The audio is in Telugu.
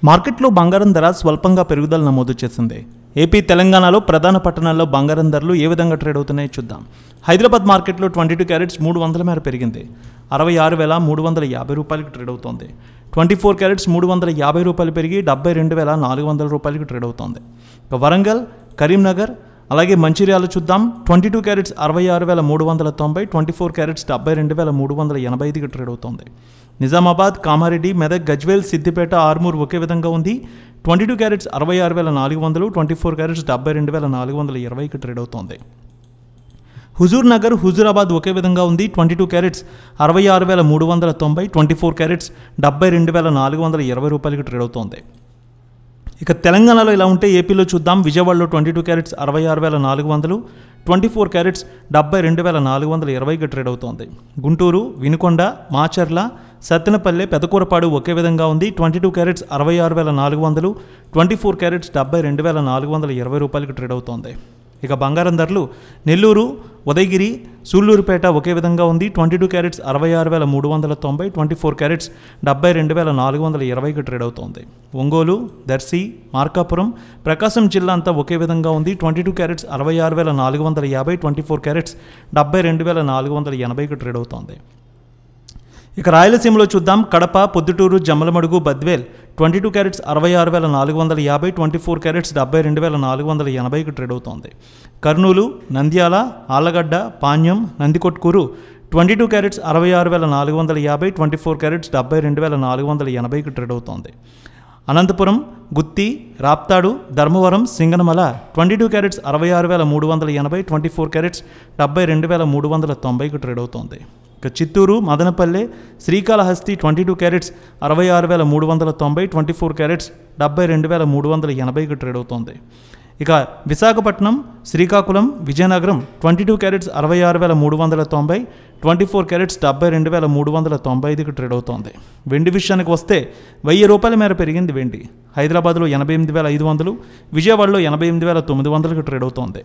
మార్కెట్లో బంగారం ధర స్వల్పంగా పెరుగుదల నమోదు చేసింది. ఏపీ, తెలంగాణలో ప్రధాన పట్టణాల్లో బంగారం ధరలు ఏ విధంగా ట్రేడ్ అవుతున్నాయో చూద్దాం. హైదరాబాద్ మార్కెట్లో 22 క్యారెట్స్ 300 మేర పెరిగింది. 66,350 రూపాయలకు ట్రేడ్ అవుతోంది. 24 క్యారెట్స్ 350 రూపాయలు పెరిగి 72,400 రూపాయలకు ట్రేడ్ అవుతోంది. ఇక వరంగల్, కరీంనగర్ అలాగే మంచిర్యాల చూద్దాం. 22 క్యారెట్స్ 66,390, 24 క్యారెట్స్ 72,385కి ట్రేడ్ అవుతోంది. నిజామాబాద్, కామారెడ్డి, మెదక్, గజ్వేల్, సిద్దిపేట, ఆర్మూర్ ఒకే విధంగా ఉంది. 22 క్యారెట్స్ 66,400, 24 క్యారెట్స్ 72,420కి ట్రేడ్ అవుతోంది. హుజూర్ నగర్, హుజూరాబాద్ ఒకే విధంగా ఉంది. 22 క్యారెట్స్ 66,390, 24 క్యారెట్స్ 72,420 రూపాయలకి ట్రేడ్ అవుతోంది. ఇక తెలంగాణలో ఇలా ఉంటే ఏపీలో చూద్దాం. విజయవాడలో 22 క్యారెట్స్ 66,400, 24 క్యారెట్స్ 72,420కి ట్రేడ్ అవుతోంది. గుంటూరు, వినుకొండ, మాచర్ల, సత్తెనపల్లె, పెదకూరపాడు ఒకే విధంగా ఉంది. 22 క్యారెట్స్ 66,400, 24 క్యారెట్స్ 72,420 రూపాయలకి ట్రేడ్ అవుతోంది. ఇక బంగారం ధరలు నెల్లూరు, ఉదయగిరి, సూళ్లూరుపేట ఒకే విధంగా ఉంది. 22 క్యారెట్స్ 66,390, 24 క్యారెట్స్ 72,420కి ట్రేడ్ అవుతోంది. ఒంగోలు, దర్శి, మార్కాపురం, ప్రకాశం జిల్లా అంతా ఒకే విధంగా ఉంది. 22 క్యారెట్స్ 66,450, 24 క్యారెట్స్ 72,480కి ట్రేడ్ అవుతోంది. ఇక రాయలసీమలో చూద్దాం. కడప, పొద్దుటూరు, జమ్మలమడుగు, బద్వేల్ 22 క్యారెట్స్ 66,450, 24 క్యారెట్స్ 72,480కి ట్రేడ్ అవుతోంది. కర్నూలు, నంద్యాల, ఆళ్లగడ్డ, పాణ్యం, నందికొట్కూరు 22 క్యారెట్స్ 66,450, 24 క్యారెట్స్ 72,480కి ట్రేడ్ అవుతోంది. అనంతపురం, గుత్తి, రాప్తాడు, ధర్మవరం, సింగనమల 22 క్యారెట్స్ 66,380, 24 క్యారెట్స్ 72,390కి ట్రేడ్ అవుతోంది. ఇక చిత్తూరు, మదనపల్లె, శ్రీకాళహస్తి 22 క్యారెట్స్ 66,390, 24 క్యారెట్స్ 72,380కి ట్రేడ్ అవుతోంది. ఇక విశాఖపట్నం, శ్రీకాకుళం, విజయనగరం 22 క్యారెట్స్ 66,390, 24 క్యారెట్స్ 72,395కి ట్రేడ్ అవుతోంది. వెండి విషయానికి వస్తే 1000 రూపాయల మేర పెరిగింది వెండి. హైదరాబాద్లో 88,500, విజయవాడలో 88,900కి ట్రేడ్ అవుతోంది.